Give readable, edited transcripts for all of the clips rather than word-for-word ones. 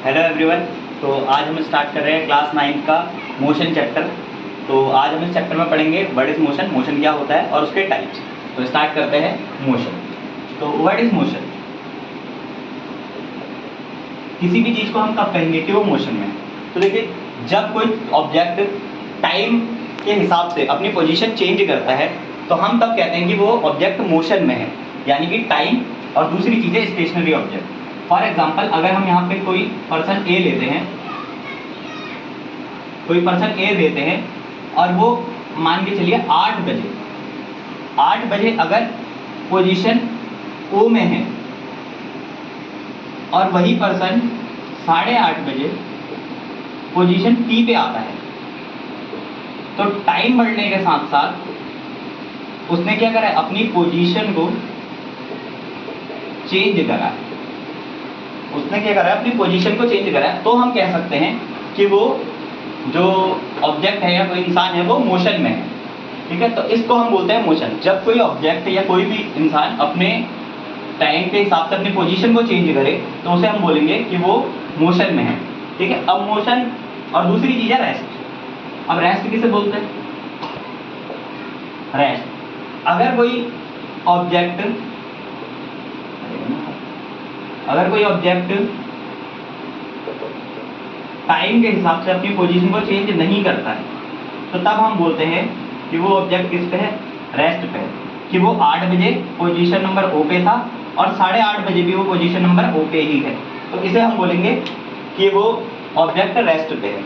Hello everyone. तो आज हम स्टार्ट कर रहे हैं क्लास 9 का मोशन चैप्टर। तो आज हम इस चैप्टर में पढ़ेंगे व्हाट इज मोशन, मोशन क्या होता है और उसके टाइप्स। तो स्टार्ट करते हैं मोशन। तो व्हाट इज मोशन, किसी भी चीज़ को हम कब कहेंगे कि वो मोशन में है। तो देखिए, जब कोई ऑब्जेक्ट टाइम के हिसाब से अपनी पोजीशन चेंज करता है तो हम तब कहते हैं कि वो ऑब्जेक्ट मोशन में है, यानी कि टाइम और दूसरी चीज़ें स्टेशनरी ऑब्जेक्ट। फॉर एग्जाम्पल, अगर हम यहाँ पे कोई पर्सन ए लेते हैं, और वो मान के चलिए 8 बजे अगर पोजीशन ओ में है और वही पर्सन 8:30 बजे पोजीशन पी पे आता है, तो टाइम बढ़ने के साथ साथ उसने क्या करा है, अपनी पोजीशन को चेंज करा है। अपनी पोजीशन को चेंज करा है। तो हम कह सकते हैं कि वो जो ऑब्जेक्ट है या कोई इंसान है वो मोशन में है। ठीक है, तो इसको हम बोलते हैं मोशन। जब कोई ऑब्जेक्ट या कोई भी इंसान अपने टाइम के हिसाब से अपनी पोजीशन को चेंज करे तो उसे हम बोलेंगे कि वो मोशन में है। ठीक है, अब मोशन और दूसरी चीज है रेस्ट। अब रेस्ट किसे बोलते हैं? रेस्ट। अगर कोई ऑब्जेक्ट टाइम के हिसाब से अपनी पोजीशन को चेंज नहीं करता है तो तब हम बोलते हैं कि वो ऑब्जेक्ट किस पे है? रेस्ट पे है। कि वो 8 बजे पोजीशन नंबर ओ पे था और 8:30 बजे भी वो पोजीशन नंबर ओ पे ही है, तो इसे हम बोलेंगे कि वो ऑब्जेक्ट रेस्ट पे है।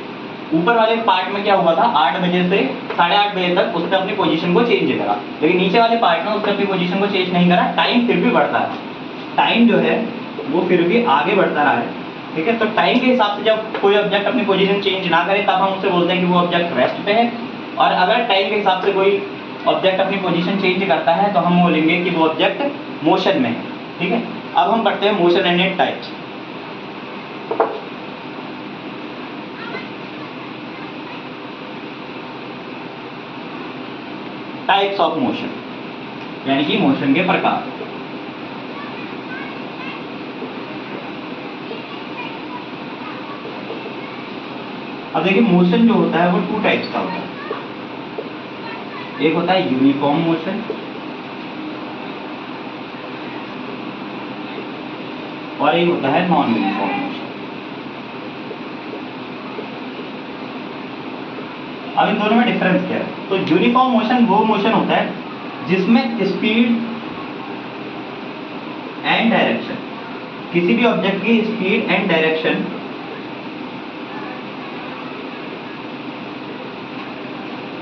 ऊपर वाले पार्ट में क्या हुआ था, 8 बजे से 8:30 बजे तक उसने अपनी पोजीशन को चेंज करा, लेकिन नीचे वाले पार्ट में उसने अपनी पोजीशन को चेंज नहीं करा। टाइम फिर भी बढ़ता है, टाइम जो है वो फिर भी आगे बढ़ता रहा है। ठीक है, तो टाइम के हिसाब से जब कोई ऑब्जेक्ट अपनी पोजीशन चेंज ना करे तब हम उससे बोलते हैं कि वो ऑब्जेक्ट रेस्ट पे है। और अगर टाइम के हिसाब से कोई ऑब्जेक्ट अपनी पोजीशन चेंज करता है तो हम बोलेंगे कि वो ऑब्जेक्ट मोशन में है। ठीक है, अब हम पढ़ते हैं motion and its types. Types of motion, यानी कि मोशन के प्रकार। अब देखिए, मोशन जो होता है वो 2 टाइप्स का होता है। एक होता है यूनिफॉर्म मोशन और एक होता है नॉन यूनिफॉर्म मोशन। अब इन दोनों में डिफरेंस क्या है? तो यूनिफॉर्म मोशन वो मोशन होता है जिसमें स्पीड एंड डायरेक्शन, किसी भी ऑब्जेक्ट की स्पीड एंड डायरेक्शन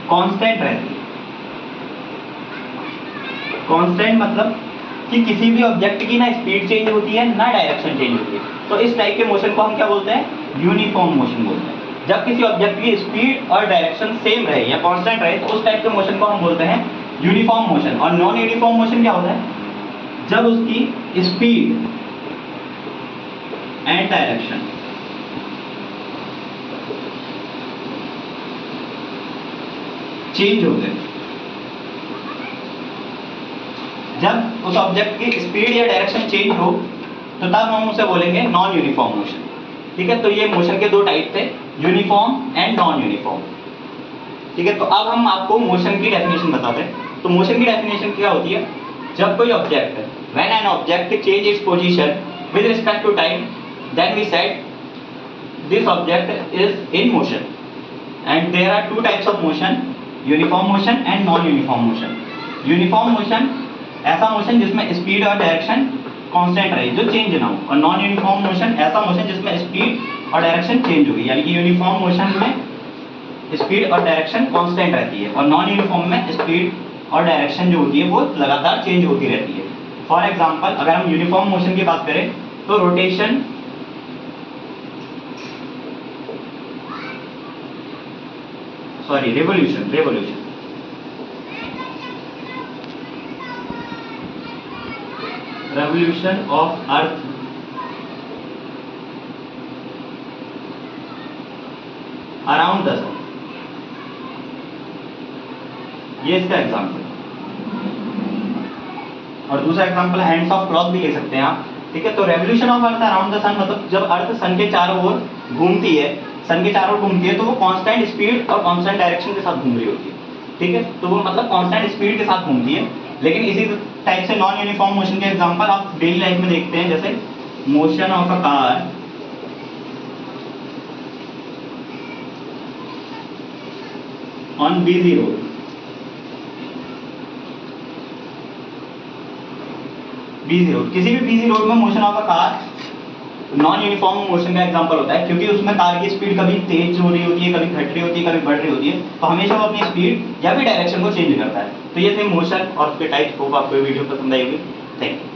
कांस्टेंट रहती है। कांस्टेंट मतलब कि किसी भी ऑब्जेक्ट की ना स्पीड चेंज होती है ना डायरेक्शन चेंज होती है। तो इस टाइप के मोशन को हम क्या बोलते हैं? यूनिफॉर्म मोशन बोलते हैं। जब किसी ऑब्जेक्ट की स्पीड और डायरेक्शन सेम रहे या कांस्टेंट रहे तो उस टाइप के मोशन को हम बोलते हैं यूनिफॉर्म मोशन। और नॉन यूनिफॉर्म मोशन क्या होता है? जब उसकी स्पीड एंड डायरेक्शन चेंज होते हैं। जब उस ऑब्जेक्ट की स्पीड या डायरेक्शन चेंज हो तो तब हम उसे बोलेंगे नॉन यूनिफॉर्म मोशन। ठीक है, तो ये मोशन के 2 टाइप थे, यूनिफॉर्म एंड नॉन यूनिफॉर्म। ठीक है, तो अब हम आपको मोशन की डेफिनेशन बताते हैं। तो मोशन की डेफिनेशन क्या होती है? जब कोई object, when an object change its position with respect to time, then we said this object is in motion. And there are 2 types of motion, uniform motion and non uniform motion. Uniform motion ऐसा motion जिसमें speed और direction constant रहे, जो change ना हो। और non uniform motion ऐसा motion जिसमें स्पीड और डायरेक्शन चेंज होगी, यानी कि यूनिफॉर्म मोशन में स्पीड और डायरेक्शन कांस्टेंट रहती है और नॉन यूनिफॉर्म में स्पीड और डायरेक्शन जो होती है वो लगातार चेंज होती रहती है। फॉर एग्जाम्पल, अगर हम यूनिफॉर्म मोशन की बात करें तो rotation, revolution of earth around the sun, ये इसका एग्जाम्पल। और दूसरा एग्जाम्पल हैंड्स ऑफ क्लॉक भी ले सकते हैं आप, ठीक है, तो revolution of earth around the sun मतलब जब अर्थ सन के चारों ओर घूमती है, सन के चारों ओर घूमती है तो वो कांस्टेंट स्पीड और कांस्टेंट डायरेक्शन के साथ घूम रही होती है, ठीक है, तो वो मतलब कांस्टेंट स्पीड के साथ घूमती है। लेकिन इसी टाइप से नॉन यूनिफॉर्म मोशन के एग्जांपल आप डेली लाइफ में देखते हैं, जैसे motion of a car on busy road, busy road, किसी भी बिजी रोड में motion of a car non uniform motion का एग्जांपल होता है, क्योंकि उसमें कार की स्पीड कभी तेज हो रही होती है, कभी घट रही होती है, कभी बढ़ रही होती है, तो हमेशा वो अपनी स्पीड या फिर डायरेक्शन को चेंज करता है। तो ये थे मोशन और उसके टाइप्स। होप आपको ये वीडियो पसंद आई होगी। Thank you.